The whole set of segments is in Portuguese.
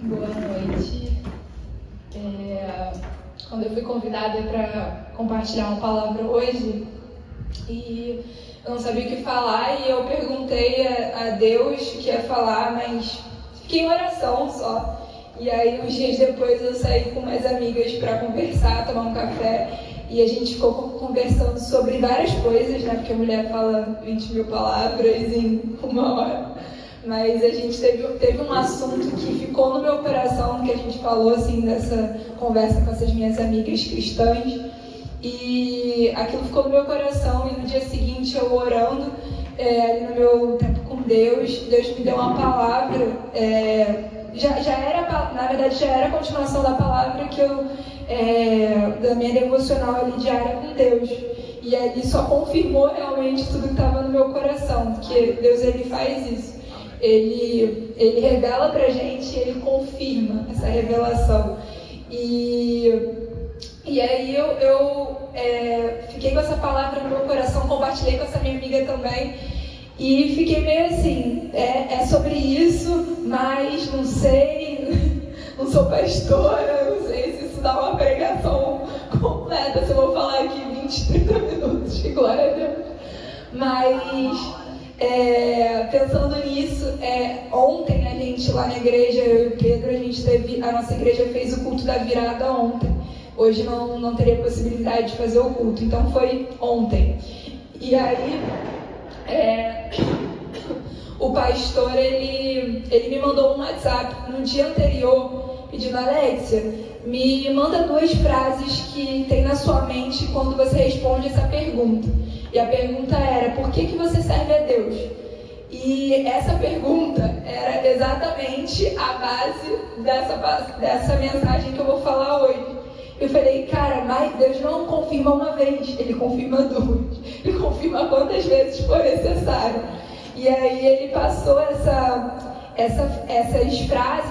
Boa noite. Quando eu fui convidada para compartilhar uma palavra hoje, e eu não sabia o que falar, e eu perguntei a Deus o que ia falar, mas fiquei em oração só. E aí, uns dias depois, eu saí com umas amigas para conversar, tomar um café, e a gente ficou conversando sobre várias coisas, né? Porque a mulher fala 20 mil palavras em uma hora. Mas a gente teve um assunto que ficou no meu coração, que a gente falou, assim, nessa conversa com essas minhas amigas cristãs. E aquilo ficou no meu coração, e no dia seguinte, eu orando, ali no meu tempo com Deus me deu uma palavra, na verdade já era a continuação da palavra que da minha devocional ali diária com Deus. E ali só confirmou realmente tudo que estava no meu coração, porque Deus, ele faz isso. Ele revela pra gente, ele confirma essa revelação. E aí eu fiquei com essa palavra no meu coração, compartilhei com essa minha amiga também, e fiquei meio assim, é sobre isso, mas não sei, não sou pastora, não sei se isso dá uma pregação completa, se eu vou falar aqui 20, 30 minutos, que glória a Deus. Mas pensando nisso, ontem a gente lá na igreja, eu e o Pedro, a nossa igreja fez o culto da virada ontem. Hoje não teria possibilidade de fazer o culto, então foi ontem. E aí, o pastor, ele me mandou um WhatsApp no dia anterior, pedindo: Alexia, me manda 2 frases que tem na sua mente quando você responde essa pergunta. E a pergunta era: por que você serve a Deus? E essa pergunta era exatamente a base dessa mensagem que eu vou falar hoje. Eu falei: cara, mas Deus não confirma uma vez, Ele confirma 2, Ele confirma quantas vezes for necessário. E aí ele passou essas frases,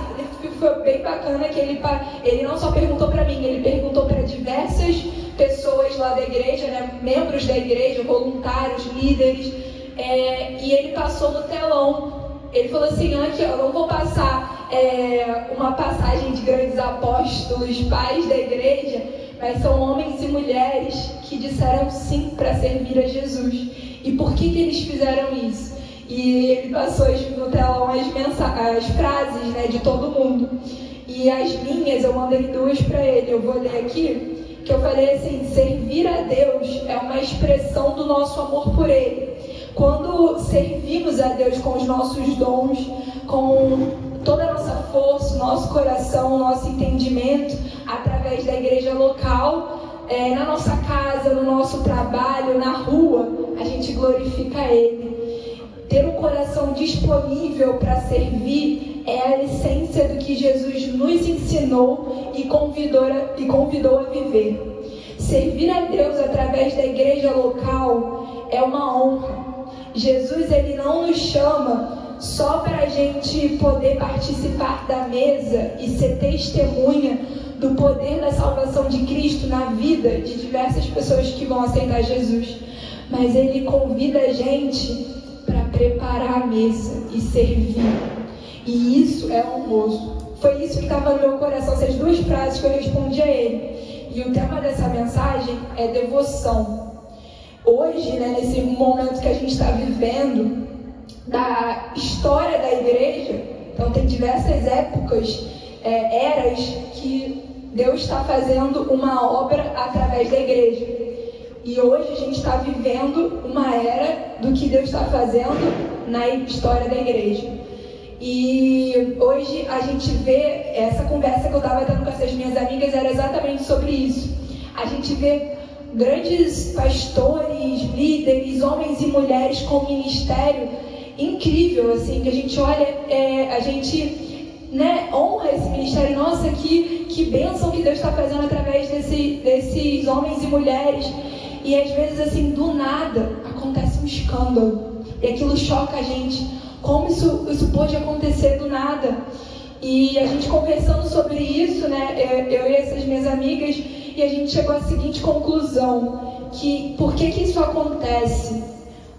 foi bem bacana que ele não só perguntou para mim, ele perguntou para diversas pessoas lá da igreja, né, membros da igreja, voluntários, líderes, e ele passou no telão. Ele falou assim: aqui, eu não vou passar uma passagem de grandes apóstolos, pais da igreja, mas são homens e mulheres que disseram sim para servir a Jesus. E por que eles fizeram isso? E ele passou no telão as frases, né, de todo mundo. E as minhas, eu mandei 2 para ele, eu vou ler aqui, que eu falei assim: servir a Deus é uma expressão do nosso amor por Ele. Quando servimos a Deus com os nossos dons, com toda a nossa força, nosso coração, nosso entendimento, através da igreja local, na nossa casa, no nosso trabalho, na rua, a gente glorifica Ele. Ter um coração disponível para servir é a essência do que Jesus nos ensinou e convidou a viver. Servir a Deus através da igreja local é uma honra. Jesus, ele não nos chama só para a gente poder participar da mesa e ser testemunha do poder da salvação de Cristo na vida de diversas pessoas que vão aceitar Jesus, mas ele convida a gente para preparar a mesa e servir. E isso é honroso. Foi isso que estava no meu coração, essas 2 frases que eu respondi a ele. E o tema dessa mensagem é devoção. Hoje, né, nesse momento que a gente está vivendo, da história da igreja, então tem diversas épocas, eras, que Deus está fazendo uma obra através da igreja. E hoje a gente está vivendo uma era do que Deus está fazendo na história da igreja. E hoje a gente vê, essa conversa que eu estava tendo com essas minhas amigas era exatamente sobre isso. A gente vê grandes pastores, líderes, homens e mulheres com ministério incrível, assim, que a gente olha, a gente, né, honra esse ministério. Nossa, que bênção que Deus está fazendo através desses homens e mulheres. E às vezes, assim, do nada, acontece um escândalo. E aquilo choca a gente. Como isso pode acontecer do nada? E a gente conversando sobre isso, né, eu e essas minhas amigas, e a gente chegou à seguinte conclusão: que por que isso acontece?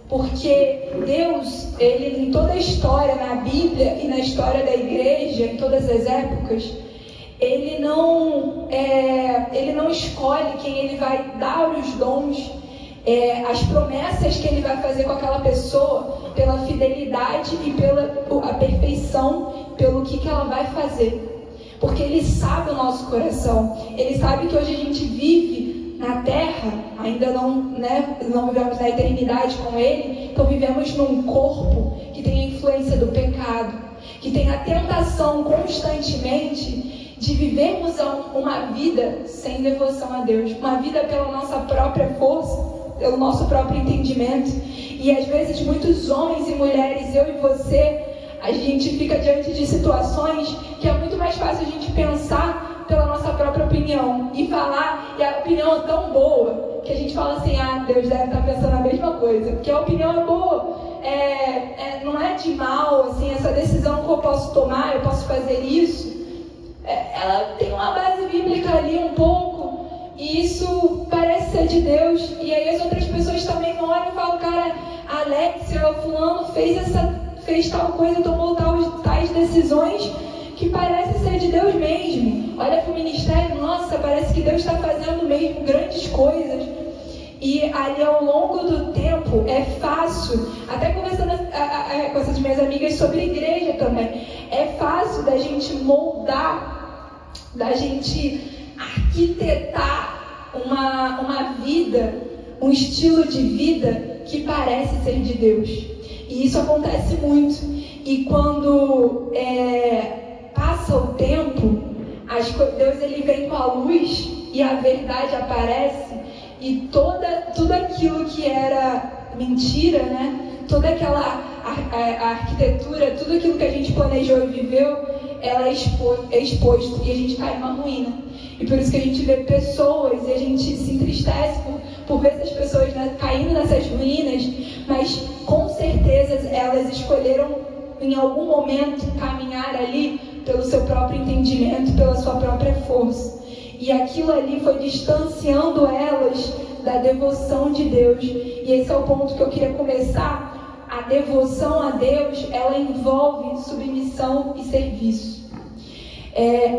Porque Deus, Ele em toda a história, na Bíblia e na história da igreja, em todas as épocas, Ele não escolhe quem Ele vai dar os dons, as promessas que Ele vai fazer com aquela pessoa, pela fidelidade e pela a perfeição, pelo que ela vai fazer. Porque Ele sabe o nosso coração. Ele sabe que hoje a gente vive na Terra, ainda não vivemos na eternidade com Ele, então vivemos num corpo que tem a influência do pecado, que tem a tentação constantemente de vivermos uma vida sem devoção a Deus, uma vida pela nossa própria força, pelo nosso próprio entendimento. E às vezes muitos homens e mulheres, eu e você, a gente fica diante de situações que é muito mais fácil a gente pensar pela nossa própria opinião e falar, e a opinião é tão boa que a gente fala assim, Deus deve estar pensando a mesma coisa, porque a opinião é boa, não é de mal, assim, essa decisão que eu posso tomar, eu posso fazer isso, ela tem uma base bíblica ali um pouco, e isso parece ser de Deus, e aí as outras pessoas também olham e falam, cara, a Alexia, o fulano fez tal coisa, tomou tais decisões que parece ser de Deus mesmo. Olha para o ministério, nossa, parece que Deus está fazendo mesmo grandes coisas. E ali ao longo do tempo é fácil, até conversando com essas minhas amigas sobre igreja também, é fácil da gente moldar, da gente arquitetar uma vida, um estilo de vida que parece ser de Deus. E isso acontece muito. E quando passa o tempo, Deus ele vem com a luz e a verdade aparece, e tudo aquilo que era mentira, né? Toda aquela a arquitetura, tudo aquilo que a gente planejou e viveu, ela é exposto e a gente cai numa ruína. E por isso que a gente vê pessoas e a gente se entristece por ver essas pessoas, né, caindo nessas ruínas, mas com certeza elas escolheram em algum momento caminhar ali pelo seu próprio entendimento, pela sua própria força. E aquilo ali foi distanciando elas da devoção de Deus. E esse é o ponto que eu queria começar. A devoção a Deus, ela envolve submissão e serviço.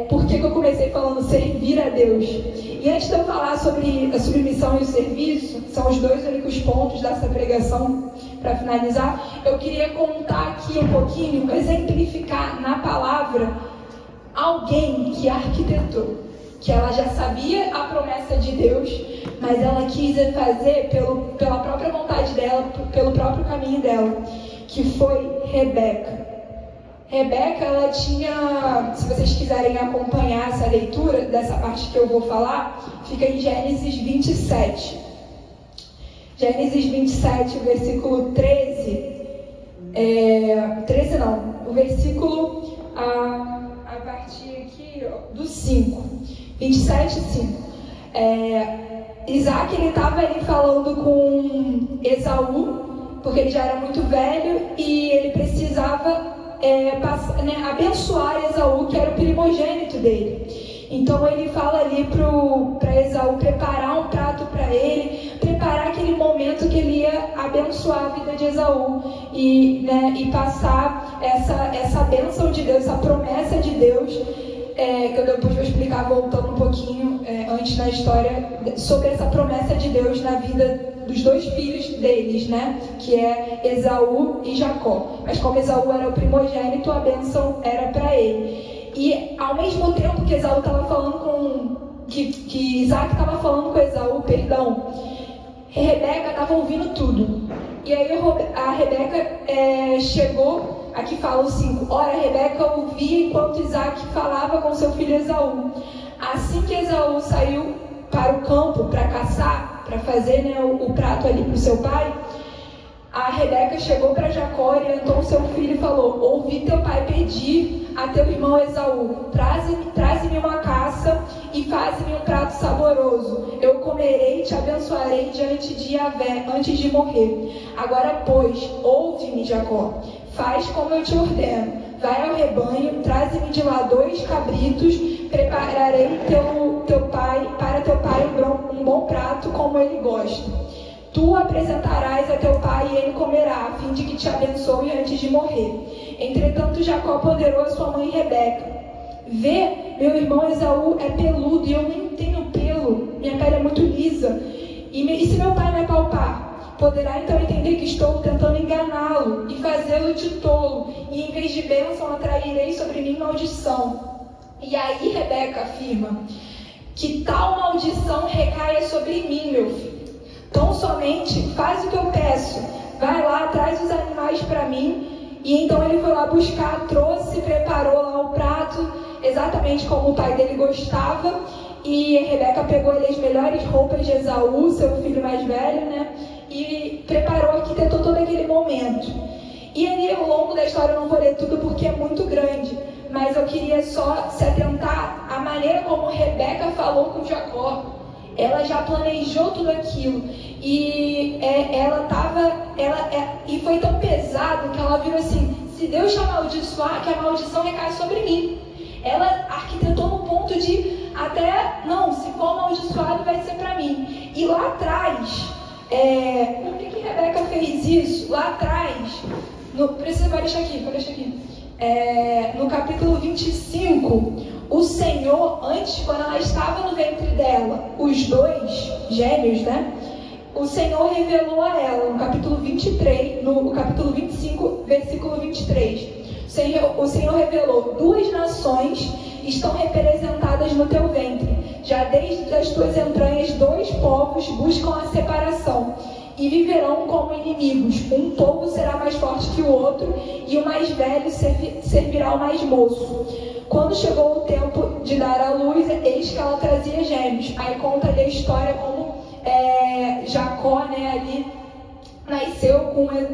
Por que eu comecei falando servir a Deus? E antes de eu falar sobre a submissão e o serviço, são os dois únicos pontos dessa pregação, para finalizar, eu queria contar aqui um pouquinho, exemplificar na palavra alguém que arquitetou, que ela já sabia a promessa de Deus, mas ela quis fazer pela própria vontade dela, pelo próprio caminho dela, que foi Rebeca. Rebeca, ela tinha, se vocês quiserem acompanhar essa leitura dessa parte que eu vou falar, fica em Gênesis 27. Gênesis 27, versículo 13. O versículo a partir aqui do 5. 27, 5. Isaac, ele estava ali falando com Esaú, porque ele já era muito velho e ele precisava abençoar Esaú, que era o primogênito dele. Então ele fala ali para Esaú preparar um prato para ele, preparar aquele momento que ele ia abençoar a vida de Esaú e passar essa bênção de Deus, essa promessa de Deus, que eu depois vou explicar voltando um pouquinho antes na história, sobre essa promessa de Deus na vida dos dois filhos deles, né? Que é Esaú e Jacó. Mas como Esaú era o primogênito, a bênção era para ele. E ao mesmo tempo que Esaú estava falando que Isaac estava falando com Esaú, Rebeca estava ouvindo tudo. E aí a Rebeca chegou, aqui fala o 5. Ora, Rebeca ouvia enquanto Isaac falava com seu filho Esaú. Assim que Esaú saiu para o campo para caçar, para fazer, né, o prato ali para o seu pai, a Rebeca chegou para Jacó, orientou seu filho e falou: ouvi teu pai pedir a teu irmão Esaú, traze-me uma caça e faze-me um prato saboroso. Eu comerei e te abençoarei diante de Yahvé antes de morrer. Agora, pois, ouve-me, Jacó, faz como eu te ordeno. Vai ao rebanho, traze-me de lá 2 cabritos, prepararei para teu pai um bom prato como ele gosta. Tu o apresentarás a teu pai e ele comerá, a fim de que te abençoe antes de morrer. Entretanto, Jacó ponderou a sua mãe Rebeca. Vê, meu irmão Esaú é peludo e eu nem tenho pelo, minha pele é muito lisa. E se meu pai me apalpar, poderá então entender que estou tentando enganá-lo e fazê-lo de tolo, e em vez de bênção atrairei sobre mim maldição. E aí Rebeca afirma: que tal maldição recaia sobre mim, meu filho. Tão somente faz o que eu peço, vai lá, traz os animais para mim. E então ele foi lá buscar, trouxe, preparou lá o prato, exatamente como o pai dele gostava. E Rebeca pegou ali as melhores roupas de Esaú, seu filho mais velho, né? E preparou, arquitetou todo aquele momento. E ali, ao longo da história, eu não vou ler tudo porque é muito grande, mas eu queria só se atentar à maneira como Rebeca falou com Jacó. Ela já planejou tudo aquilo. E e foi tão pesado que ela virou assim: se Deus te amaldiçoar, que a maldição recai sobre mim. Ela arquitetou no ponto de não, se for amaldiçoado vai ser para mim. E lá atrás, por que Rebeca fez isso? Lá atrás, pode deixar aqui. No capítulo 25, o Senhor, antes, quando ela estava no ventre dela, os dois gêmeos, né? O Senhor revelou a ela, no capítulo 23, no capítulo 25, versículo 23. O Senhor revelou: 2 nações estão representadas no teu ventre. Já desde as tuas entranhas 2 povos buscam a separação e viverão como inimigos. Um povo será mais forte que o outro e o mais velho servirá ao mais moço. Quando chegou o tempo de dar à luz, eis que ela trazia gêmeos. Aí conta ali a história como Jacó, né, ali nasceu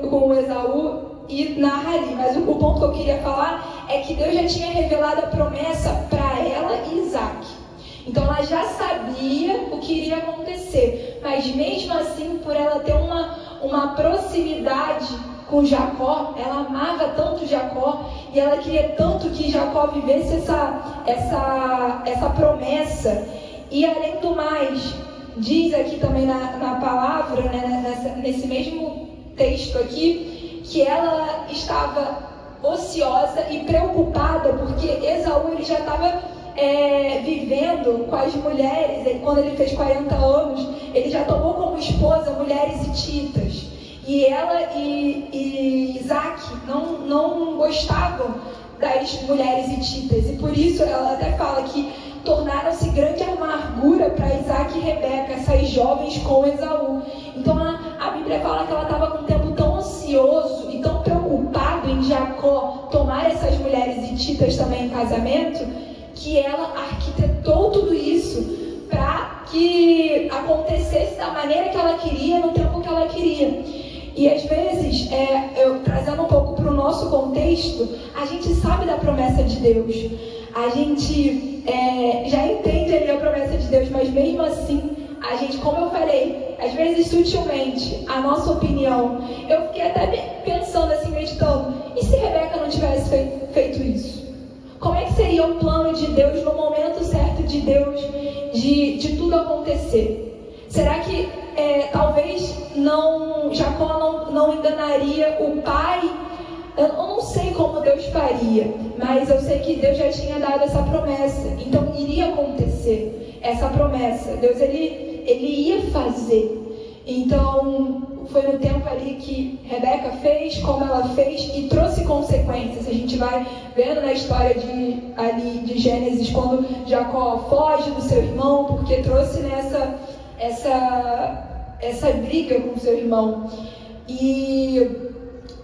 com Esaú e narra ali. Mas o ponto que eu queria falar é que Deus já tinha revelado a promessa para ela e Isaac. Então ela já sabia o que iria acontecer, mas mesmo assim, por ela ter uma proximidade com Jacó, ela amava tanto Jacó e ela queria tanto que Jacó vivesse essa promessa. E além do mais, diz aqui também na palavra, né, nesse mesmo texto aqui, que ela estava ociosa e preocupada porque Esaú ele já estava vivendo com as mulheres. Quando ele fez 40 anos, ele já tomou como esposa mulheres hititas. E ela e Isaac não gostavam das mulheres hititas. E por isso ela até fala que tornaram-se grande amargura para Isaac e Rebeca, essas jovens com Esaú. Então a Bíblia fala que ela estava com um tempo tão ansioso e tão preocupado em Jacó tomar essas mulheres hititas também em casamento, que ela arquitetou tudo isso para que acontecesse da maneira que ela queria, no tempo que ela queria. E às vezes, trazendo um pouco para o nosso contexto, a gente sabe da promessa de Deus, a gente já entende ali a promessa de Deus, mas mesmo assim, a gente, como eu falei, às vezes sutilmente, a nossa opinião, eu fiquei até pensando assim, meditando, e se Rebeca não tivesse feito isso? Como é que seria o plano de Deus no momento certo de Deus de tudo acontecer? Será que talvez Jacó não enganaria o pai? Eu não sei como Deus faria, mas eu sei que Deus já tinha dado essa promessa. Então iria acontecer essa promessa. Deus ele ia fazer. Então foi no tempo ali que Rebeca fez como ela fez e trouxe consequências. A gente vai vendo na história de Gênesis, quando Jacó foge do seu irmão porque trouxe essa briga com seu irmão. E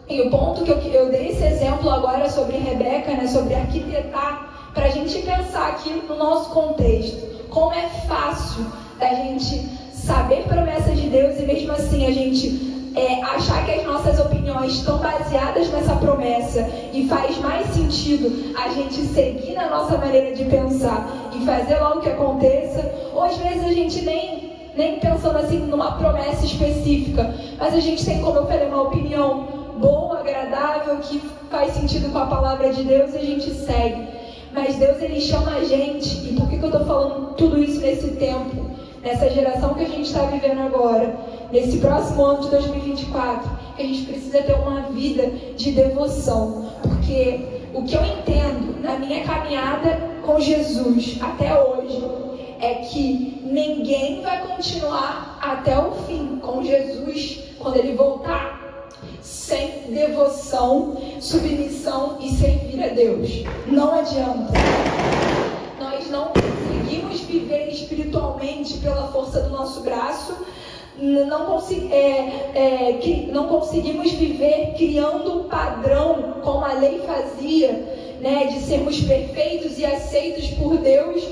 o ponto que eu dei esse exemplo agora sobre Rebeca, né, sobre arquitetar, para a gente pensar aqui no nosso contexto, como é fácil da gente saber promessas de Deus e mesmo assim a gente achar que as nossas opiniões estão baseadas nessa promessa e faz mais sentido a gente seguir na nossa maneira de pensar e fazer logo que aconteça, ou às vezes a gente nem pensando assim numa promessa específica, mas a gente tem, como eu falei, uma opinião boa, agradável, que faz sentido com a palavra de Deus e a gente segue. Mas Deus ele chama a gente, e por que eu estou falando tudo isso nesse tempo, nessa geração que a gente está vivendo agora? nesse próximo ano de 2024, que a gente precisa ter uma vida de devoção. Porque o que eu entendo na minha caminhada com Jesus até hoje é que ninguém vai continuar até o fim com Jesus quando Ele voltar sem devoção, submissão e servir a Deus. Não adianta. Nós não conseguimos viver espiritualmente pela força do nosso braço. Não conseguimos viver criando um padrão como a lei fazia, né, de sermos perfeitos e aceitos por Deus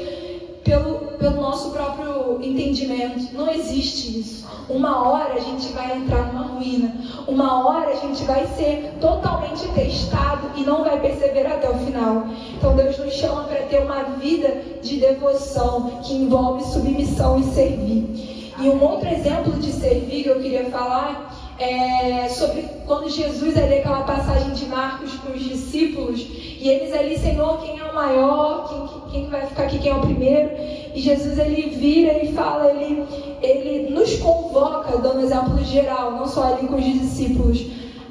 pelo nosso próprio entendimento. Não existe isso. Uma hora a gente vai entrar numa ruína. Uma hora a gente vai ser totalmente testado e não vai perseverar até o final. Então Deus nos chama para ter uma vida de devoção que envolve submissão e servir. E um outro exemplo de servir que eu queria falar é sobre quando Jesus ali, aquela passagem de Marcos com os discípulos, e eles ali, Senhor, quem é o maior, quem vai ficar aqui, quem é o primeiro? E Jesus, ele vira e fala, ele nos convoca, dando exemplo geral, não só ali com os discípulos,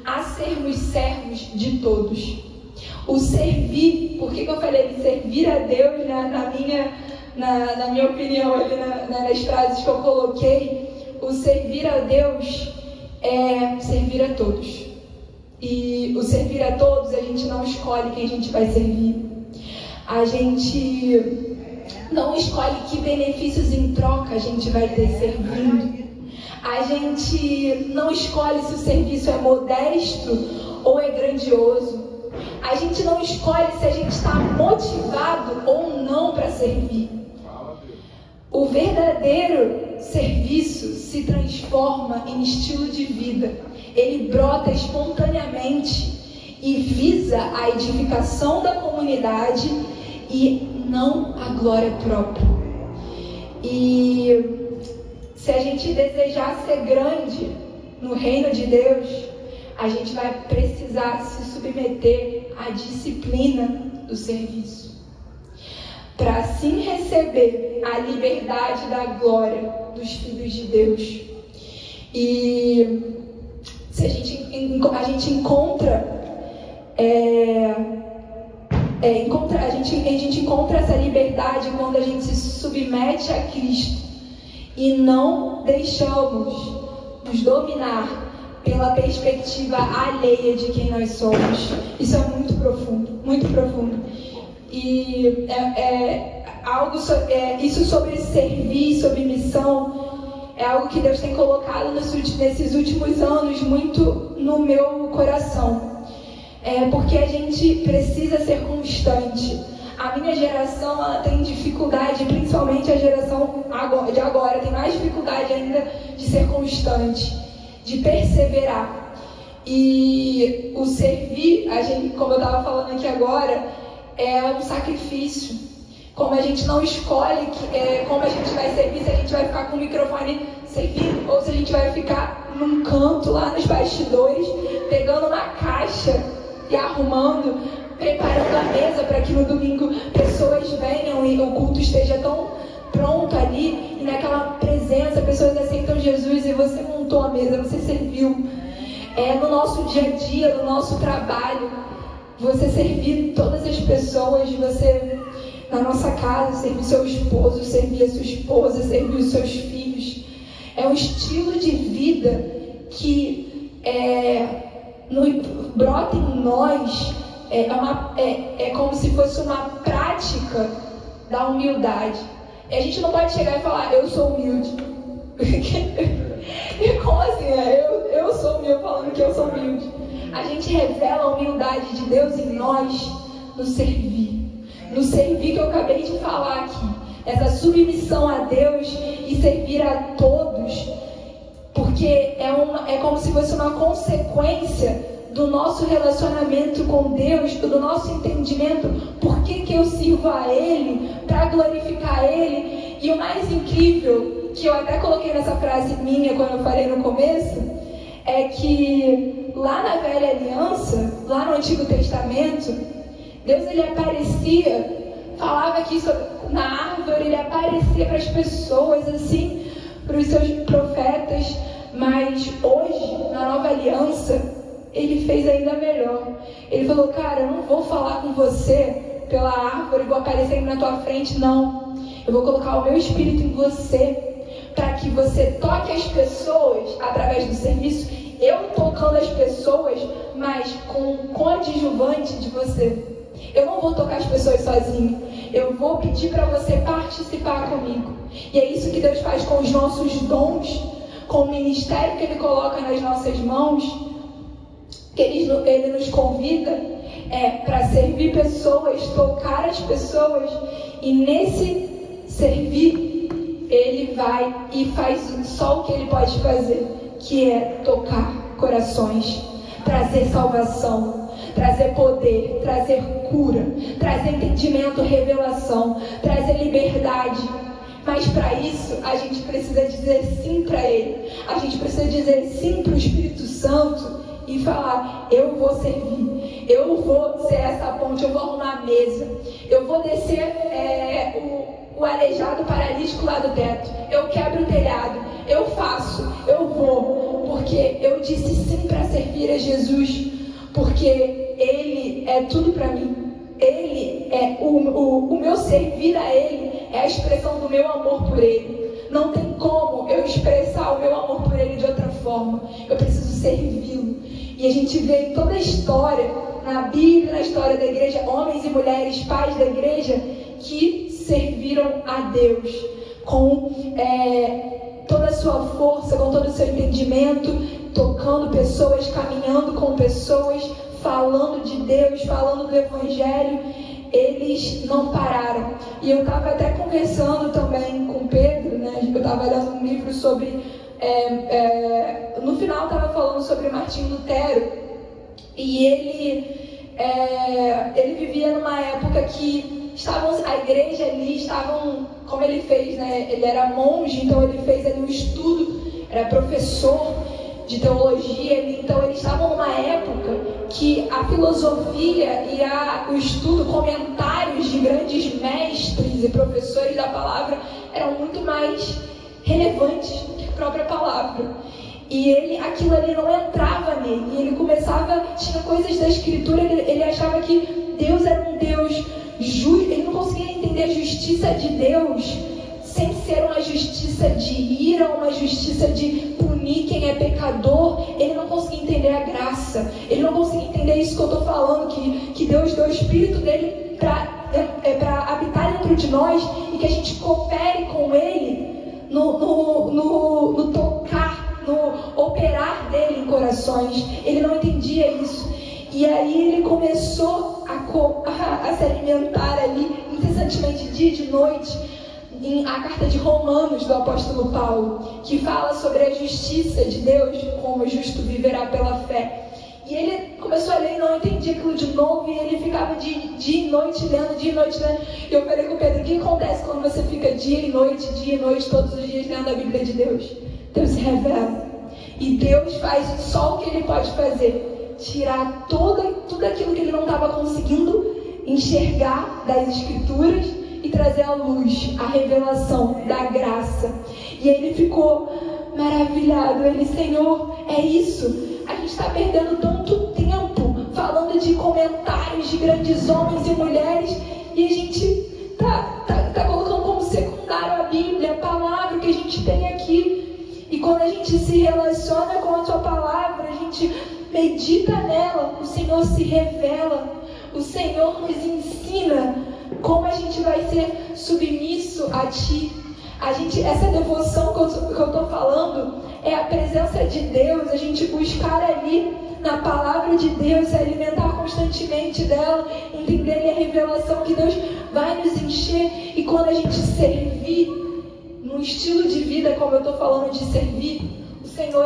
a sermos servos de todos. O servir, por que eu falei servir a Deus, né, na minha opinião, ali nas frases que eu coloquei, o servir a Deus é servir a todos. E o servir a todos, a gente não escolhe quem a gente vai servir. A gente não escolhe que benefícios em troca a gente vai ter servindo. A gente não escolhe se o serviço é modesto ou é grandioso. A gente não escolhe se a gente está motivado ou não para servir. O verdadeiro serviço se transforma em estilo de vida. Ele brota espontaneamente e visa a edificação da comunidade e não a glória própria. E se a gente desejar ser grande no reino de Deus, a gente vai precisar se submeter à disciplina do serviço, para assim receber a liberdade da glória dos filhos de Deus. E se a gente encontra essa liberdade quando a gente se submete a Cristo e não deixamos nos dominar pela perspectiva alheia de quem nós somos. Isso é muito profundo, muito profundo. E isso sobre servir, sobre missão, é algo que Deus tem colocado nesses últimos anos muito no meu coração. Porque a gente precisa ser constante. A minha geração, ela tem dificuldade, principalmente a geração de agora, tem mais dificuldade ainda de ser constante, de perseverar. E o servir, como eu estava falando aqui agora, é um sacrifício. Como a gente não escolhe como a gente vai servir, se a gente vai ficar com o microfone servindo, ou se a gente vai ficar num canto lá nos bastidores, pegando uma caixa e arrumando, preparando a mesa para que no domingo pessoas venham e o culto esteja tão pronto ali, e naquela presença pessoas aceitam Jesus e você montou a mesa, você serviu. No nosso dia a dia, no nosso trabalho, você servir todas as pessoas, você na nossa casa, servir seu esposo, servir a sua esposa, servir os seus filhos. É um estilo de vida que brota em nós, é como se fosse uma prática da humildade. E a gente não pode chegar e falar, eu sou humilde. E como assim? Eu sou humilde falando que eu sou humilde. A gente revela a humildade de Deus em nós no servir. No servir que eu acabei de falar aqui. Essa submissão a Deus e servir a todos. Porque é como se fosse uma consequência do nosso relacionamento com Deus, do nosso entendimento, por que eu sirvo a Ele, para glorificar Ele. E o mais incrível, que eu até coloquei nessa frase minha quando eu falei no começo, é que lá na Velha Aliança, lá no Antigo Testamento, Deus, ele aparecia, falava que na árvore, ele aparecia para as pessoas, assim, para os seus profetas, Mas hoje, na nova aliança, ele fez ainda melhor. Ele falou, cara, eu não vou falar com você pela árvore, vou aparecer na tua frente, não. Eu vou colocar o meu espírito em você, para que você toque as pessoas através do serviço, eu tocando as pessoas, mas com coadjuvante de você. Eu não vou tocar as pessoas sozinho. Eu vou pedir para você participar comigo. E é isso que Deus faz com os nossos dons, com o ministério que Ele coloca nas nossas mãos, que Ele nos convida para servir pessoas, tocar as pessoas. E nesse servir, Ele vai e faz só o que Ele pode fazer, que é tocar corações, trazer salvação, trazer poder, trazer cura, trazer entendimento, revelação, trazer liberdade. Mas para isso, a gente precisa dizer sim para Ele. A gente precisa dizer sim para o Espírito Santo e falar, eu vou servir, eu vou ser essa ponte, eu vou arrumar a mesa, eu vou descer o aleijado paralítico lá do teto, eu quebro o telhado, eu faço, eu vou, porque eu disse sim para servir a Jesus, porque Ele é tudo para mim. Ele é o meu servir a Ele é a expressão do meu amor por Ele. Não tem como eu expressar o meu amor por Ele de outra forma. Eu preciso servi-lo. E a gente vê em toda a história, na Bíblia, na história da igreja, homens e mulheres, pais da igreja, que serviram a Deus com toda a sua força, com todo o seu entendimento, tocando pessoas, caminhando com pessoas, falando de Deus, falando do Evangelho. Eles não pararam. E eu estava até conversando também com Pedro, né? Eu estava lendo um livro sobre... no final estava falando sobre Martinho Lutero. E ele vivia numa época que a igreja ali estavam, como ele fez, né? Ele era monge, então ele fez ali um estudo, era professor de teologia, então eles estavam numa época que a filosofia e o estudo, comentários de grandes mestres e professores da palavra eram muito mais relevantes do que a própria palavra. E aquilo ali não entrava nele, e ele tinha coisas da escritura, ele achava que Deus era um Deus justo, ele não conseguia entender a justiça de Deus sem ser uma justiça de ira, uma justiça de punir quem é pecador. Ele não conseguia entender a graça, ele não conseguia entender isso que eu estou falando, que Deus deu o Espírito dele para habitar dentro de nós e que a gente coopere com Ele no tocar, no operar dele em corações. Ele não entendia isso. E aí ele começou a se alimentar ali incessantemente, dia e de noite, a carta de Romanos do apóstolo Paulo, que fala sobre a justiça de Deus, como o justo viverá pela fé. E ele começou a ler e não entendia aquilo de novo, e ele ficava dia e noite lendo, dia e noite lendo. E eu falei com o Pedro, o que acontece quando você fica dia e noite, todos os dias lendo a Bíblia de Deus? Deus se revela. E Deus faz só o que Ele pode fazer, tirar tudo aquilo que ele não estava conseguindo enxergar das Escrituras e trazer à luz a revelação da graça. E ele ficou maravilhado. Ele, Senhor, é isso. A gente está perdendo tanto tempo falando de comentários de grandes homens e mulheres, e a gente tá colocando como secundário a Bíblia, a palavra que a gente tem aqui. E quando a gente se relaciona com a sua palavra, a gente medita nela, o Senhor se revela, o Senhor nos ensina como a gente vai ser submisso a Ti. Essa devoção que eu estou falando é a presença de Deus, a gente buscar ali na palavra de Deus, se alimentar constantemente dela, entender a revelação que Deus vai nos encher. E quando a gente servir num estilo de vida, como eu estou falando de servir, o Senhor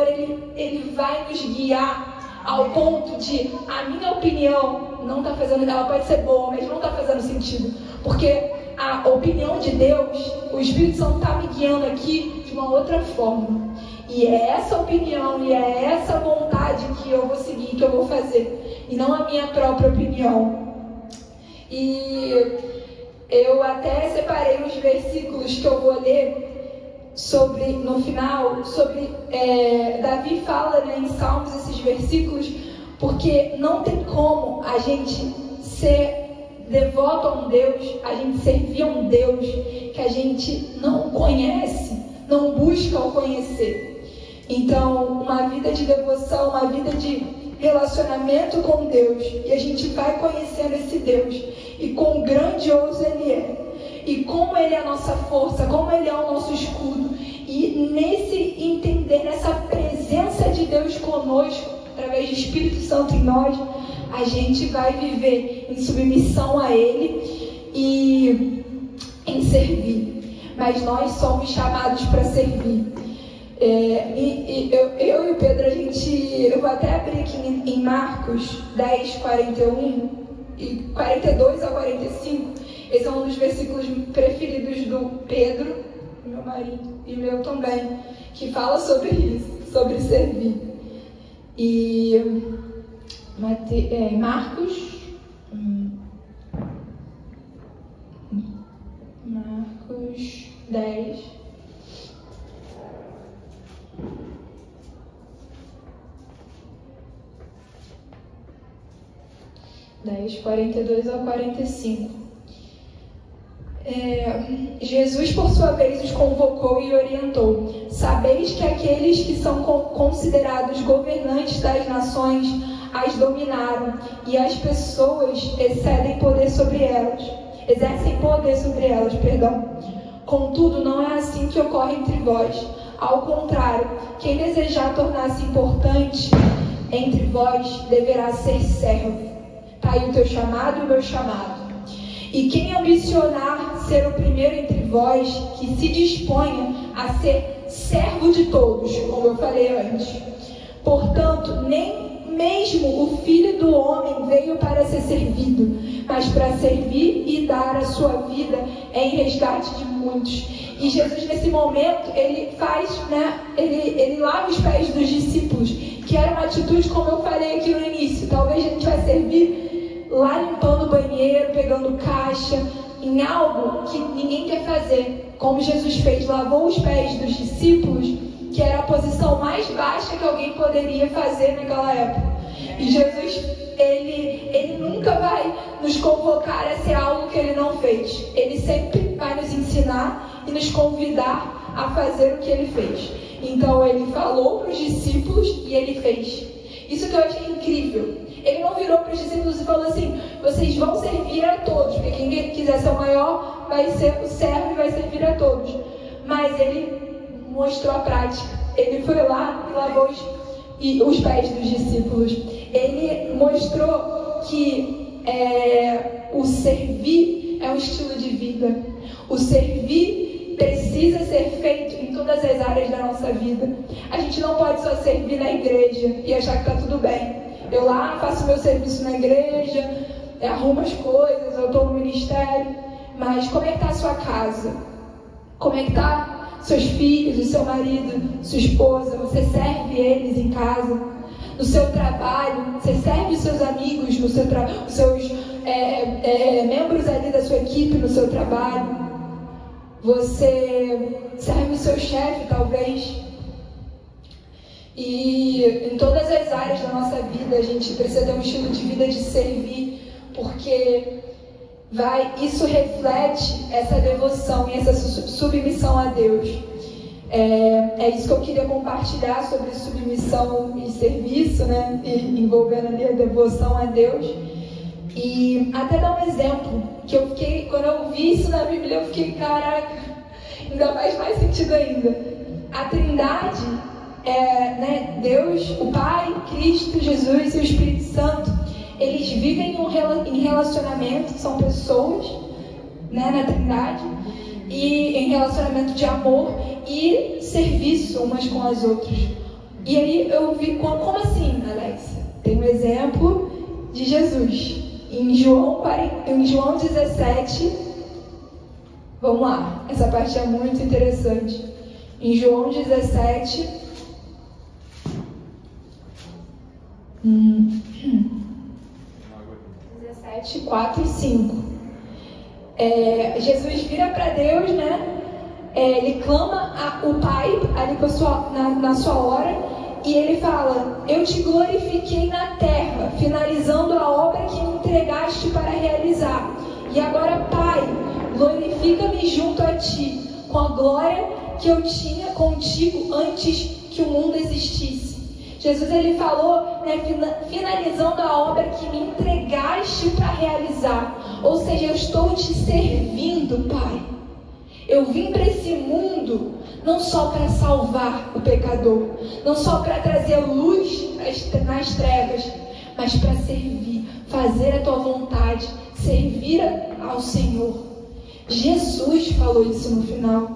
ele vai nos guiar ao ponto de a minha opinião não está fazendo, ela pode ser boa, mas não está fazendo sentido, porque a opinião de Deus, o Espírito Santo está me guiando aqui de uma outra forma, e é essa opinião e é essa vontade que eu vou seguir, que eu vou fazer, e não a minha própria opinião. E eu até separei os versículos que eu vou ler no final, Davi fala, né, em Salmos, esses versículos, porque não tem como a gente ser devoto a um Deus, a gente servir a um Deus que a gente não conhece, não busca o conhecer. Então, uma vida de devoção, uma vida de relacionamento com Deus, e a gente vai conhecendo esse Deus, e quão grandioso Ele é, e como Ele é a nossa força, como Ele é o nosso escudo, e nesse entender, nessa presença de Deus conosco, através do Espírito Santo em nós, a gente vai viver em submissão a Ele e em servir. Mas nós somos chamados para servir. Eu e o Pedro, eu vou até abrir aqui em Marcos 10, 41 e 42 a 45. Esse é um dos versículos preferidos do Pedro, meu marido, e meu também, que fala sobre isso, sobre servir. E Marcos 10. 10, 42 ao 45. Jesus, por sua vez, os convocou e orientou: sabeis que aqueles que são considerados governantes das nações as dominaram, e as pessoas exercem poder sobre elas. Contudo, não é assim que ocorre entre vós. Ao contrário, quem desejar tornar-se importante entre vós deverá ser servo. Está aí o teu chamado e o meu chamado. E quem ambicionar ser o primeiro entre vós, que se disponha a ser servo de todos, como eu falei antes. Portanto, nem mesmo o Filho do Homem veio para ser servido, mas para servir e dar a sua vida em resgate de muitos. E Jesus, nesse momento, ele faz, ele lava os pés dos discípulos, que era uma atitude, como eu falei aqui no início. Talvez a gente vai servir lá limpando o banheiro, pegando caixa, em algo que ninguém quer fazer. Como Jesus fez, lavou os pés dos discípulos, que era a posição mais baixa que alguém poderia fazer naquela época. E Jesus, ele nunca vai nos convocar a ser algo que ele não fez. Ele sempre vai nos ensinar e nos convidar a fazer o que ele fez. Então ele falou para os discípulos e ele fez. Isso que eu achei incrível. Ele não virou para os discípulos e falou assim: vocês vão servir a todos, porque quem quiser ser o maior vai ser o servo e vai servir a todos. Mas ele mostrou a prática. Ele foi lá e lavou os pés dos discípulos. Ele mostrou que o servir é um estilo de vida. O servir precisa ser feito em todas as áreas da nossa vida. A gente não pode só servir na igreja e achar que está tudo bem. Eu lá faço meu serviço na igreja, arrumo as coisas, eu estou no ministério. Mas como é que está a sua casa? Como é que está seus filhos, o seu marido, sua esposa? Você serve eles em casa? No seu trabalho, você serve os seus amigos, os seus membros ali da sua equipe no seu trabalho? Você serve o seu chefe, talvez? E em todas as áreas da nossa vida a gente precisa ter um estilo de vida de servir, porque isso reflete essa devoção e essa submissão a Deus. É isso que eu queria compartilhar sobre submissão e serviço, né? E envolvendo ali a devoção a Deus. E até dar um exemplo, que eu fiquei, quando eu vi isso na Bíblia, eu fiquei, caraca, ainda faz mais sentido ainda. A Trindade Deus, o Pai, Cristo, Jesus e o Espírito Santo, eles vivem em relacionamento, são pessoas, na Trindade, e em relacionamento de amor e serviço umas com as outras. E aí eu vi, como assim, Alex? Tem um exemplo de Jesus em João 17. Vamos lá, essa parte é muito interessante. Em João 17, 4 e 5. Jesus vira para Deus, ele clama o Pai ali na sua hora, e ele fala: eu te glorifiquei na terra, finalizando a obra que me entregaste para realizar. E agora, Pai, glorifica-me junto a ti, com a glória que eu tinha contigo antes que o mundo existisse. Jesus, ele falou, finalizando a obra que me entregaste para realizar. Ou seja, eu estou te servindo, Pai. Eu vim para esse mundo não só para salvar o pecador, não só para trazer luz nas trevas, mas para servir, fazer a tua vontade, servir ao Senhor. Jesus falou isso no final.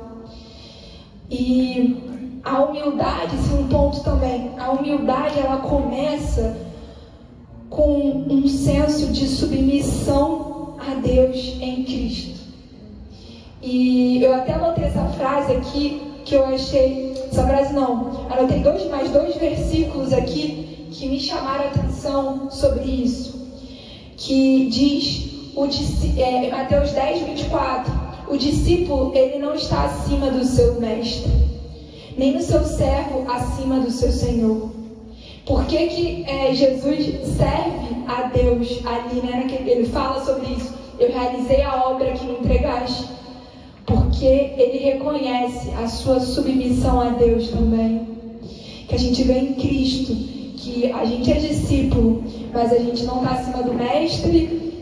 E a humildade, esse é um ponto também. A humildade, ela começa com um senso de submissão a Deus em Cristo. E eu até anotei essa frase aqui, que eu achei... Essa frase não. Anotei mais dois versículos aqui que me chamaram a atenção sobre isso. Que diz, Mateus 10, 24, o discípulo, ele não está acima do seu mestre, nem o seu servo acima do seu Senhor. Por que Jesus serve a Deus ali, né? Ele fala sobre isso. Eu realizei a obra que me entregaste. Porque ele reconhece a sua submissão a Deus também. Que a gente vê em Cristo, que a gente é discípulo, mas a gente não está acima do mestre.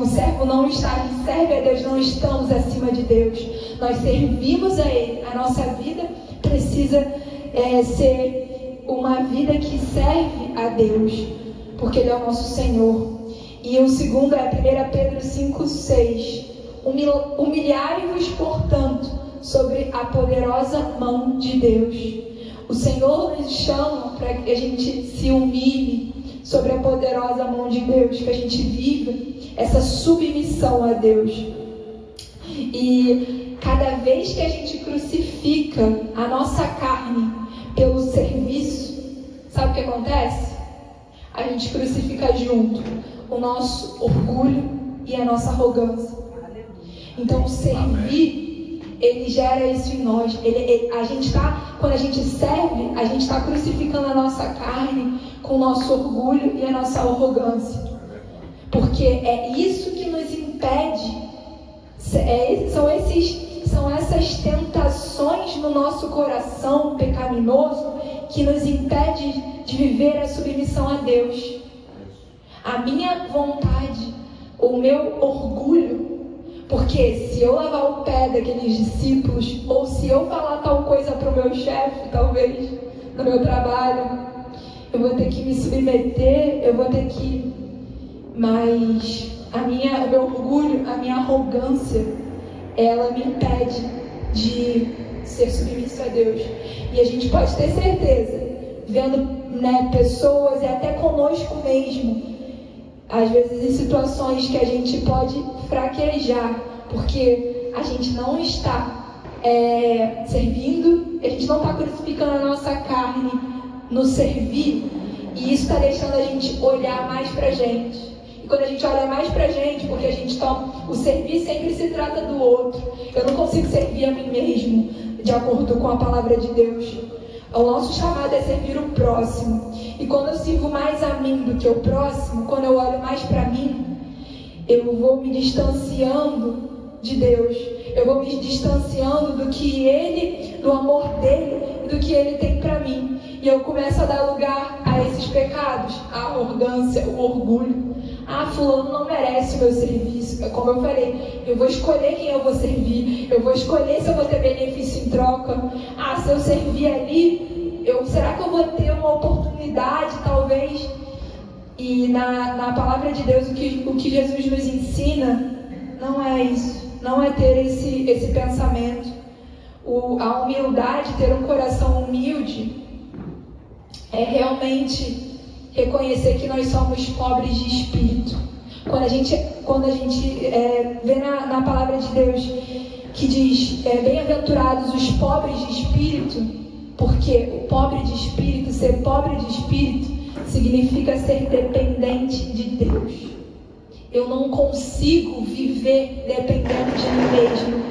O servo não está, a gente serve a Deus, não estamos acima de Deus. Nós servimos a Ele. A nossa vida precisa ser uma vida que serve a Deus, porque Ele é o nosso Senhor. E o segundo é 1 Pedro 5:6. Humilhai-vos, portanto, sobre a poderosa mão de Deus. O Senhor nos chama para que a gente se humilhe sobre a poderosa mão de Deus, que a gente viva essa submissão a Deus. E cada vez que a gente crucifica a nossa carne pelo serviço, sabe o que acontece? A gente crucifica junto o nosso orgulho e a nossa arrogância. Então, servir, ele gera isso em nós. Quando a gente serve, a gente está crucificando a nossa carne com o nosso orgulho e a nossa arrogância. Porque é isso que nos impede. São essas tentações no nosso coração pecaminoso que nos impede de viver a submissão a Deus. A minha vontade, o meu orgulho. Porque se eu lavar o pé daqueles discípulos, ou se eu falar tal coisa para o meu chefe, talvez, no meu trabalho, eu vou ter que me submeter, eu vou ter que... Mas o meu orgulho, a minha arrogância, ela me impede de ser submisso a Deus. E a gente pode ter certeza, vendo pessoas e até conosco mesmo, às vezes em situações que a gente pode fraquejar, porque a gente não está servindo, a gente não está crucificando a nossa carne no servir, e isso está deixando a gente olhar mais pra gente. E quando a gente olha mais pra gente, porque a gente o servir sempre se trata do outro. Eu não consigo servir a mim mesmo de acordo com a palavra de Deus. O nosso chamado é servir o próximo. E quando eu sirvo mais a mim do que o próximo, quando eu olho mais para mim, eu vou me distanciando de Deus. Eu vou me distanciando do amor dele e do que ele tem para mim. E eu começo a dar lugar a esses pecados, a arrogância, o orgulho. Fulano não merece o meu serviço. Como eu falei, eu vou escolher quem eu vou servir. Eu vou escolher se eu vou ter benefício em troca. Se eu servir ali, será que eu vou ter uma oportunidade, talvez? E na palavra de Deus, o que Jesus nos ensina não é isso. Não é ter esse pensamento. A humildade, ter um coração humilde, é realmente reconhecer que nós somos pobres de espírito. Quando a gente vê na palavra de Deus que diz, bem-aventurados os pobres de espírito, porque o pobre de espírito, ser pobre de espírito, significa ser dependente de Deus. eu não consigo viver dependendo de mim mesmo.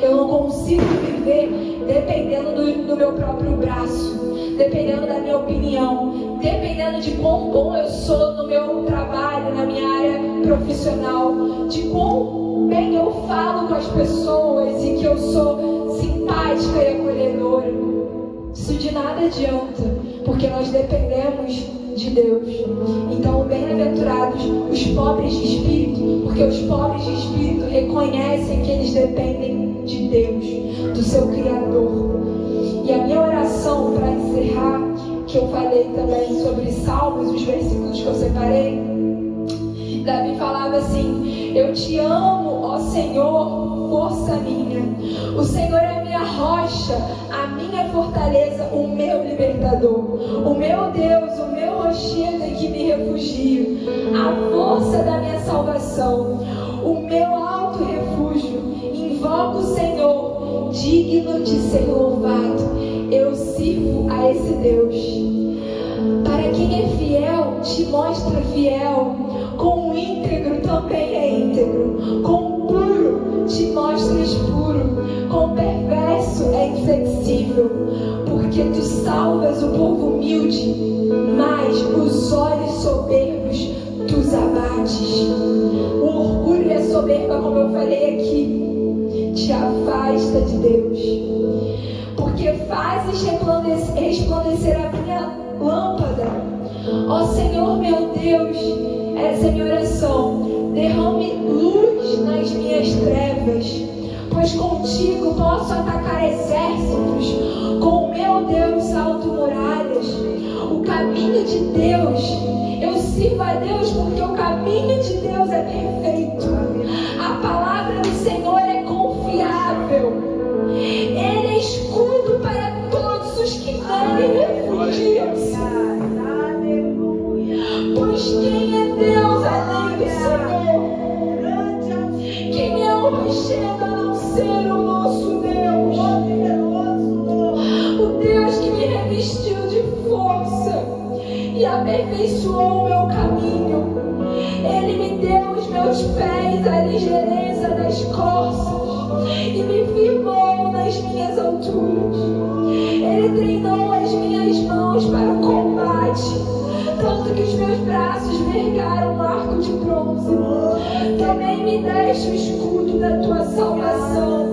Eu não consigo viver dependendo do meu próprio braço, dependendo da minha opinião, dependendo de quão bom eu sou no meu trabalho, na minha área profissional, de quão bem eu falo com as pessoas e que eu sou simpática e acolhedora. Isso de nada adianta, porque nós dependemos de Deus. Então, bem-aventurados os pobres de espírito, porque os pobres de espírito reconhecem que eles dependem de Deus, do seu Criador. E a minha oração para encerrar, que eu falei também sobre Salmos, os versículos que eu separei, Davi falava assim: eu te amo, ó Senhor, força minha. O Senhor é a minha rocha, a minha fortaleza, o meu libertador, o meu Deus, o meu rochedo em que me refugio, a força da minha salvação, o meu alto refúgio. Invoco o Senhor, digno de ser louvado. Eu sirvo a esse Deus. Para quem é fiel, te mostra fiel. Com o íntegro também é íntegro. Com o puro, te mostras puro. Com o perverso é inflexível. Porque tu salvas o povo humilde, mas os olhos soberbos tu os abates. O orgulho e a soberba, como eu falei aqui, te afasta de Deus. Porque fazes resplandecer a minha lâmpada. Ó Senhor meu Deus, essa é a minha oração. Derrame luz nas minhas trevas, pois contigo posso atacar exércitos. Com o meu Deus salto muralhas. O caminho de Deus, eu sirvo a Deus porque o caminho de Deus é perfeito. A palavra do Senhor é confiável. Ele é escudo para todos os que nele refugiam-se. Pois quem é Deus além do Senhor? Quem é o rochedo a não ser o nosso Deus? O Deus que me revestiu de força e aperfeiçoou o meu caminho. Ele me deu os meus pés a ligeireza das corças e me firmou nas minhas alturas. Ele treinou as minhas mãos para o combate, tanto que os meus braços vergaram um arco de bronze. Também me deste o escudo da tua salvação.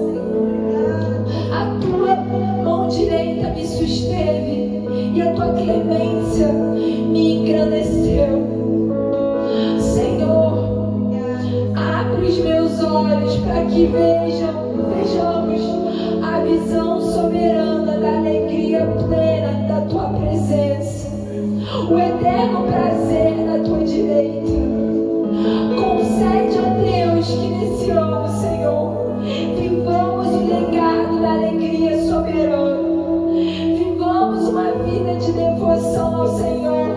A tua mão direita me susteve e a tua clemência me engrandeceu. Senhor, abre os meus olhos para que vejamos a visão soberana da alegria plena da tua presença, o eterno prazer da tua direita. Concede a Deus que nesse ano, Senhor, vivamos o legado da alegria soberana, vivamos uma vida de devoção ao Senhor,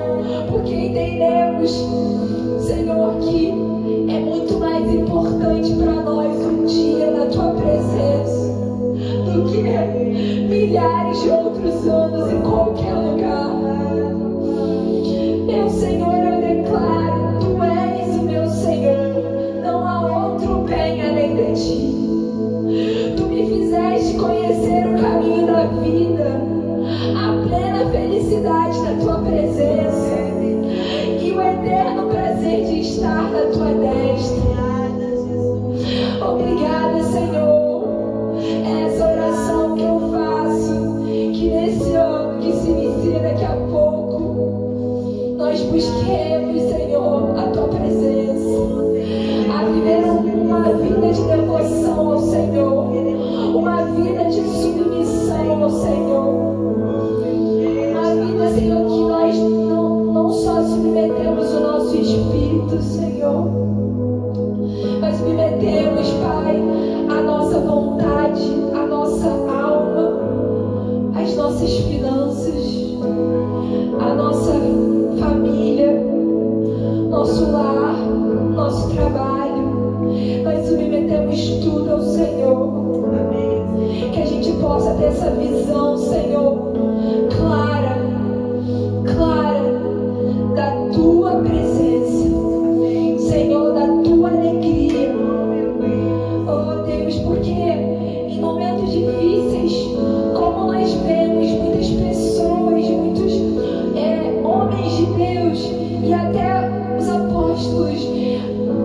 porque entendemos, Senhor, que é muito mais importante para nós um dia na tua presença do que milhares de outros anos em qualquer lugar. Meu Senhor, eu declaro, tu és o meu Senhor, não há outro bem além de ti. Tu me fizeste conhecer o caminho da vida, a plena felicidade da tua presença e o eterno prazer de estar na tua destra. Obrigada, Senhor. Essa oração que eu faço, que nesse ano que se inicia daqui a pouco, nós busquemos, Senhor, a tua presença, a viver uma vida de devoção ao Senhor, uma vida de submissão ao Senhor, uma vida, Senhor, que nós não só submetemos o nosso espírito, Senhor, mas submetemos, Pai, a nossa vontade, a nossa alma, as nossas finanças, a nossa família, nosso lar, nosso trabalho. Nós submetemos tudo ao Senhor. Amém. Que a gente possa ter essa visão, Senhor, clara da tua presença, Senhor, da tua Deus, porque em momentos difíceis, como nós vemos muitas pessoas, muitos homens de Deus e até os apóstolos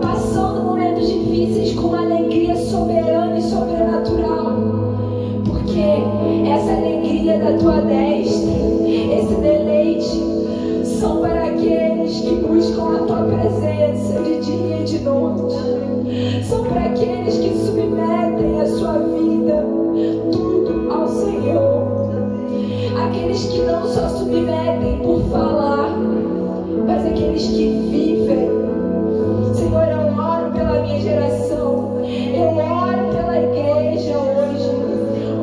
passando momentos difíceis com uma alegria soberana e sobrenatural, porque essa alegria da tua destra, esse deleite, são para aqueles que buscam a tua presença de dia e de noite, são para aqueles que submetem a sua vida tudo ao Senhor, aqueles que não só submetem por falar, mas aqueles que vivem. Senhor, eu oro pela minha geração, eu oro pela igreja hoje,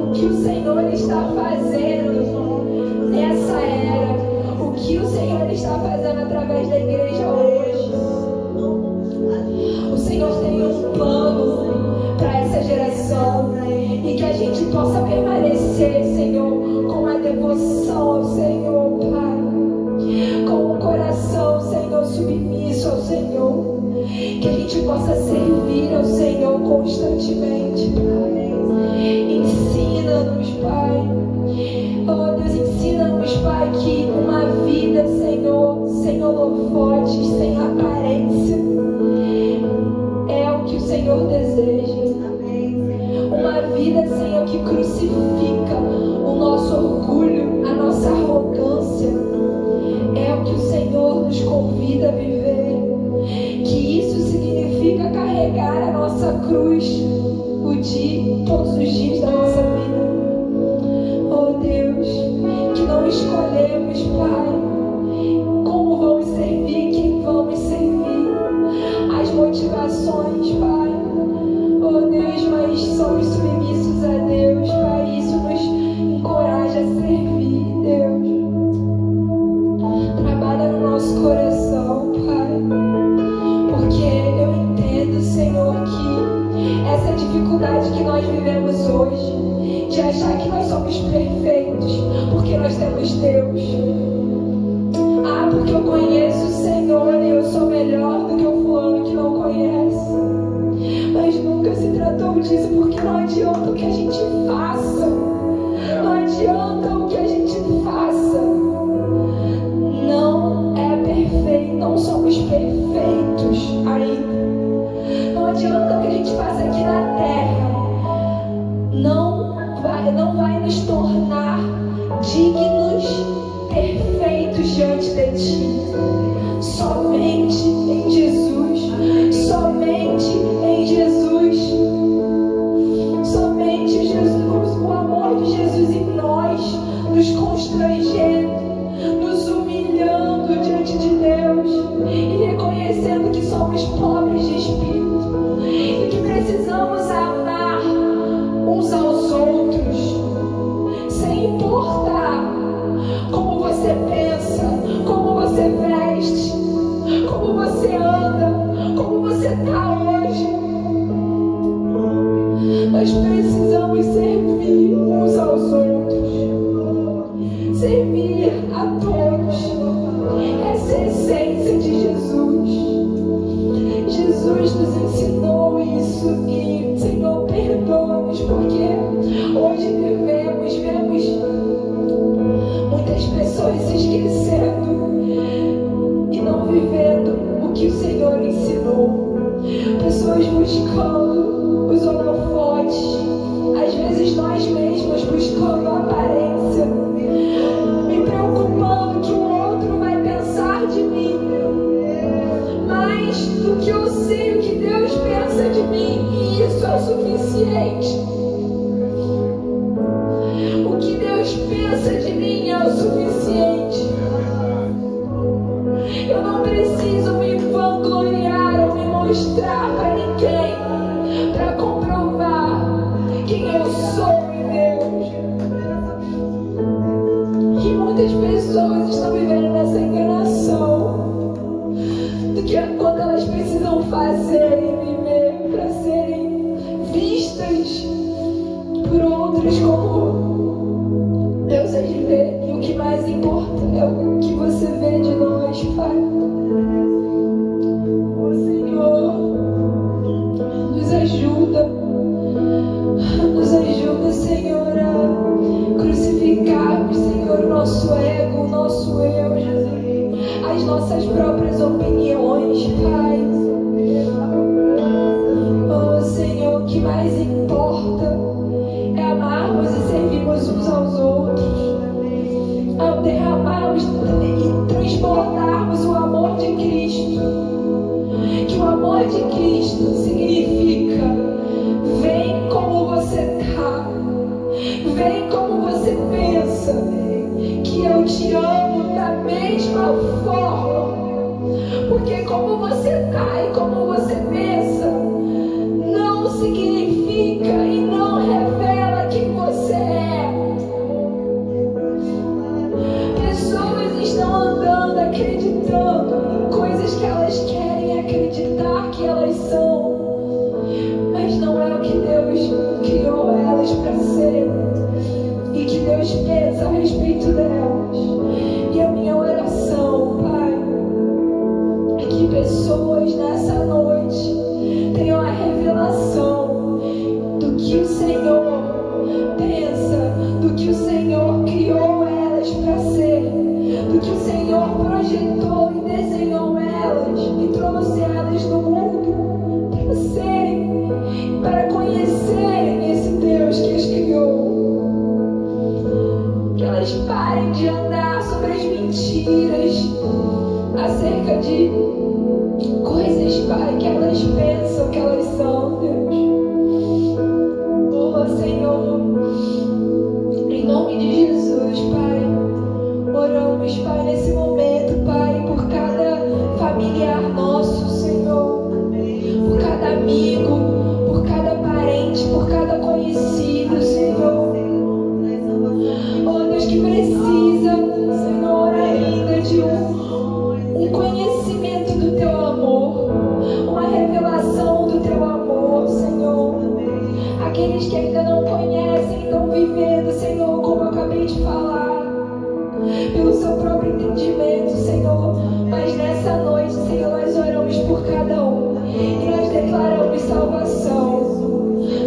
o que o Senhor está fazendo nessa era, o que o Senhor está fazendo através da igreja hoje. O Senhor tem um plano para essa geração e que a gente possa permanecer, Senhor, com a devoção ao Senhor, Pai, com o coração, Senhor, submisso ao Senhor, que a gente possa servir ao Senhor constantemente, Pai. Ensina-nos, Pai. Oh Deus, ensina-nos, Pai, que uma vida, Senhor, sem holofotes, sem aparência, é o que o Senhor deseja. Uma vida, Senhor, que crucifica o nosso orgulho, a nossa arrogância, é o que o Senhor nos convida a viver. Que isso significa carregar a nossa cruz todos os dias da nossa vida. Oh Deus, que não escolhemos, Pai, como vamos servir, quem vamos servir, as motivações, Pai. Oh Deus, mas somos submissos a Deus, Pai. Isso nos encoraja a servir, Deus. Trabalha no nosso coração, Pai, porque eu entendo, Senhor, que essa dificuldade que nós vivemos hoje, de achar que nós somos perfeitos, porque nós temos Deus. Ah, porque eu conheço o Senhor e eu sou melhor do que o fulano que não conhece. Mas nunca se tratou disso, porque não adianta o que a gente faça. Não adianta o que a gente faça. Não é perfeito, não somos perfeitos ainda. Não adianta o que a gente faça aqui na terra. Não vai nos tornar dignos, perfeitos diante de Ti. Somente em Jesus. Somente em Jesus. Somente Jesus, o amor de Jesus em nós, nos constrangendo, nos humilhando diante de Deus e reconhecendo que somos pobres de espírito e que precisamos amar uns aos outros, sem importar como você pensa, como você veste, como você anda, como você está hoje. Nós precisamos servir uns aos outros, servir a todos. Essa é a essência de Jesus. Jesus nos ensinou isso e, Senhor, perdoa-nos, porque hoje vemos muitas pessoas se esquecendo e não vivendo o que o Senhor ensinou. Pessoas buscando os holofotes, às vezes nós mesmos buscando a aparência, me preocupando que o outro vai pensar de mim, mais do que eu sei o que Deus pensa de mim, e isso é o suficiente. O que Deus pensa de mim é o suficiente. Eu não preciso me vangloriar ou me mostrar para ninguém para comprovar quem eu sou em Deus. E muitas pessoas estão vivendo nessa enganação do que quando elas precisam fazer e viver para serem vistas por outros como Deus é de ver. E o que mais importa é o que você vê de nós, Pai. O Senhor nos ajuda nossas próprias opiniões, Pai. Oh, Senhor, o que mais importa é amarmos e servirmos uns aos outros, ao derramarmos e transbordarmos o amor de Cristo. Que o amor de Cristo significa: vem como você está, vem como você pensa, que eu te amo da mesma forma, porque como você está e como você pensa não significa e não revela quem você é. Pessoas estão andando acreditando em coisas que elas querem acreditar que elas são, mas não é o que Deus criou elas para ser e que Deus pensa a respeito delas. E a minha oração, Pai, é que pessoas nessa noite tenham a revelação do que o Senhor pensa, do que o Senhor criou elas para ser, do que o Senhor projetou e desenhou elas e trouxe elas no mundo para serem, para conhecerem esse Deus que as criou. Que elas parem de andar sobre as mentiras acerca de coisas, Pai, que elas pensam que elas são, Deus. Oh, Senhor, em nome de Jesus, Pai, oramos, Pai, nesse momento, Pai, por cada familiar nosso, Senhor, por cada amigo, por cada parente, por cada conhecido, Senhor. Oh, Deus, que precisa, Senhor, ainda de um conhecimento do Teu amor, uma revelação do Teu amor, Senhor. Aqueles que ainda não conhecem, estão vivendo, Senhor, como eu acabei de falar, pelo seu próprio entendimento, Senhor. Mas nessa noite, Senhor, nós oramos por cada um e nós declaramos salvação.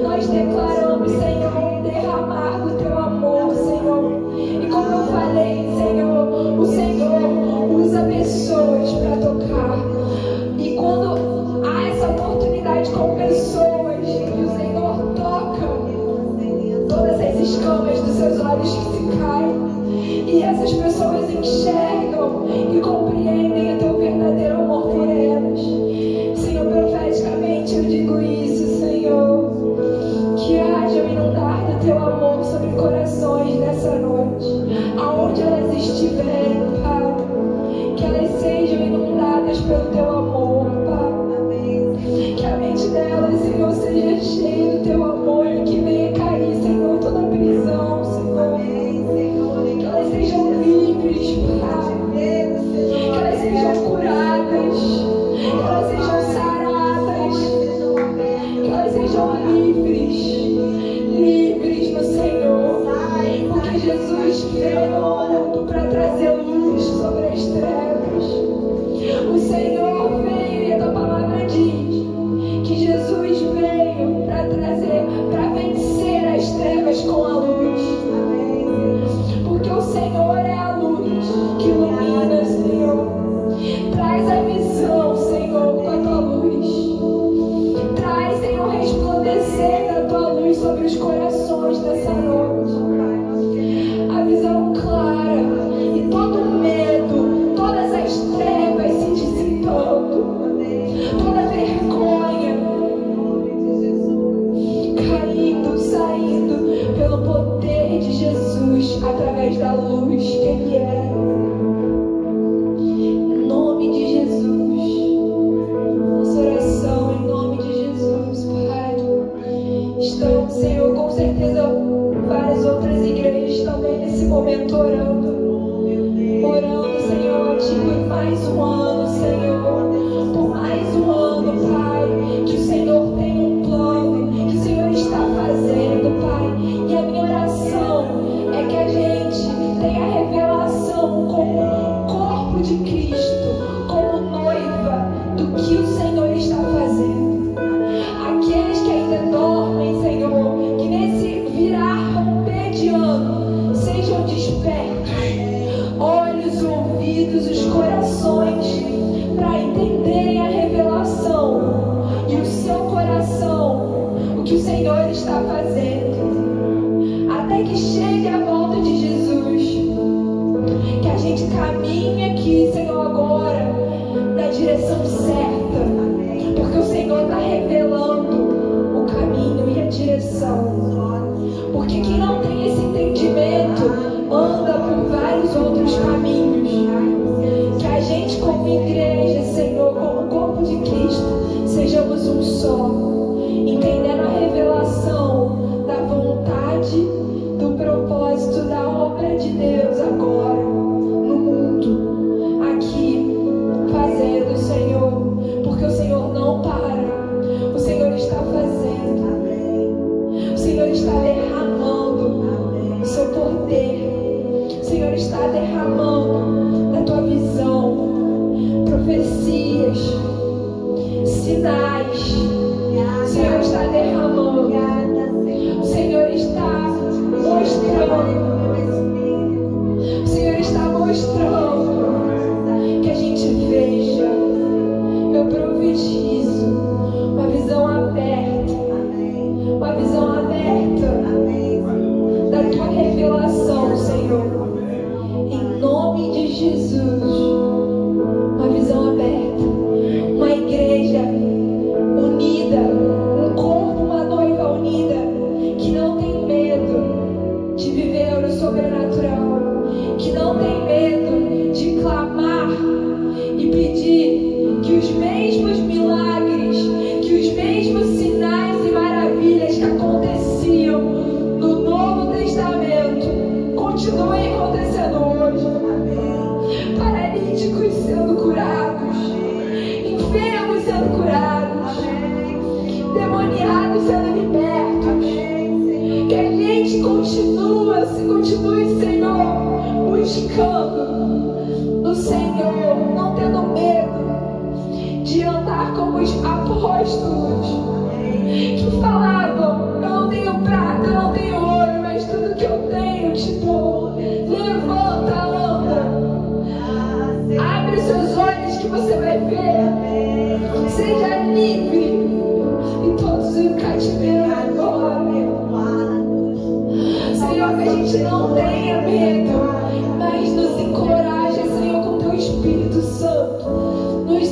Nós declaramos, Senhor, derramar do Teu amor, Senhor. E como eu falei, Senhor, o Senhor usa pessoas para tocar. E quando há essa oportunidade com pessoas, que o Senhor toca todas as escamas dos seus olhos que se caem, e essas pessoas enxergam e compreendem o Teu verdadeiro amor por elas. Senhor, profeticamente eu digo isso, Senhor, que haja o inundar do Teu amor sobre corações nessa noite, aonde elas estiverem, Pai, que elas sejam inundadas pelo Teu amor, Pai, que a mente delas, Senhor, seja cheia do Teu amor e que venha cair, Senhor, toda prisão, Senhor, que elas sejam livres, Pai, que elas sejam curadas, que elas sejam saradas, que elas sejam livres no Senhor, porque Jesus veio ao mundo para trazer luz sobre as trevas. O Senhor veio e a Tua palavra diz que Jesus veio para trazer, para vencer as trevas com a luz. Porque o Senhor é a luz que ilumina, Senhor. Traz a visão, Senhor, com a Tua luz. Traz, Senhor, resplandecer da Tua luz sobre os corações dessa noite. A visão clara e todo medo, todas as trevas se dissipando, toda vergonha caindo, saindo pelo poder de Jesus através da luz que Ele é. Em nome de Jesus, nossa oração em nome de Jesus, Pai. Estão, Senhor, com certeza várias outras igrejas também nesse momento orando, Senhor, a Ti por mais um ano, Senhor, por mais um ano, Pai, que o Senhor tem um plano, que o Senhor está fazendo, Pai, e a minha oração é que a gente tenha a revelação como corpo de Cristo, como noiva do que o Senhor está fazendo. Aqueles que ainda dormem, Senhor, que nesse virar romper de ano sejam despertos, olhos, ouvidos, os corações fazendo, até que chegue a volta de Jesus. Que a gente caminhe aqui, Senhor, agora na direção certa, porque o Senhor está revelando o caminho e a direção. Porque quem não tem esse entendimento anda por vários outros caminhos. Que a gente, como igreja, Senhor, como corpo de Cristo, sejamos um só, entendendo a revelação da vontade, do propósito, da obra de Deus agora no mundo, aqui, fazendo, Senhor, porque o Senhor não para, o Senhor está fazendo, o Senhor está derramando o seu poder, o Senhor está derramando da tua visão, profecias, sinais, o Senhor está derramando, o Senhor está mostrando, o Senhor está mostrando que a gente veja. Eu profetizo uma visão aberta, uma visão aberta da tua revelação, Senhor, em nome de Jesus. Uma visão aberta, uma igreja unida, um corpo, uma noiva unida, que não tem medo de viver o sobrenatural, que não tem medo de clamar e pedir que os mesmos milagres, que os mesmos sinais e maravilhas que aconteciam no Novo Testamento continuem acontecendo hoje. Paralíticos sendo curados, enfermos sendo curados, demoniados sendo libertos. Que a gente continue, Senhor, buscando no Senhor, não tendo medo de andar como os apóstolos que falavam: eu não tenho prata, eu não tenho ouro, mas tudo que eu tenho te dou. Levanta, anda, abre seus olhos que você vai ver. Seja livre e todos os cativeiros agora. Senhor, que a gente não tenha medo, mas nos encoraja, Senhor, com teu Espírito Santo.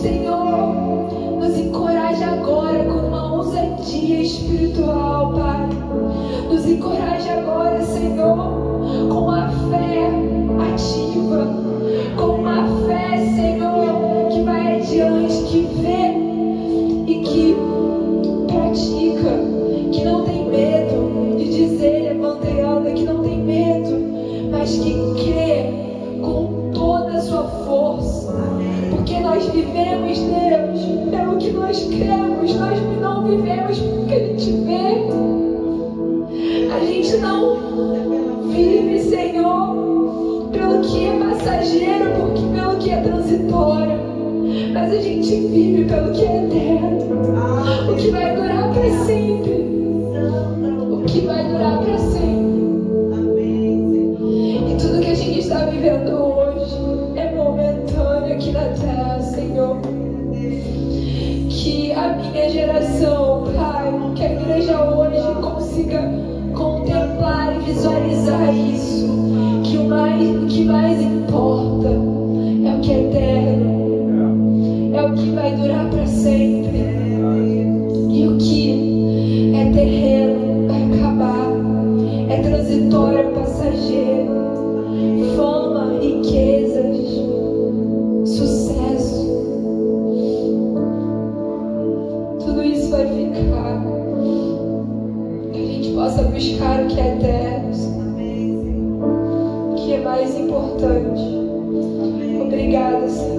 Senhor, nos encoraja agora com uma ousadia espiritual, Pai. Nos encoraja agora, Senhor, com uma fé ativa, com uma fé, Senhor, que vai adiante, que vê e que pratica, que não tem medo de dizer levanta e anda, que não tem medo, mas que crê com toda a sua força. Porque nós vivemos, Deus, pelo que nós cremos. Nós não vivemos porque a gente vê. A gente não vive, Senhor, pelo que é passageiro, pelo que é transitório. Mas a gente vive pelo que é eterno, o que vai durar para sempre. O que vai durar para sempre. E tudo que a gente está vivendo hoje é momentâneo aqui na terra, Senhor. Que a minha geração, Pai, que a igreja hoje consiga contemplar e visualizar isso. Que o que mais importa é o que é eterno, é o que vai durar para sempre. E o que é terreno vai acabar, é transitório, é passageiro. Fama, riquezas, sucesso, tudo isso vai ficar. Que a gente possa buscar o que é eterno, o que é mais importante. Obrigada, Senhor.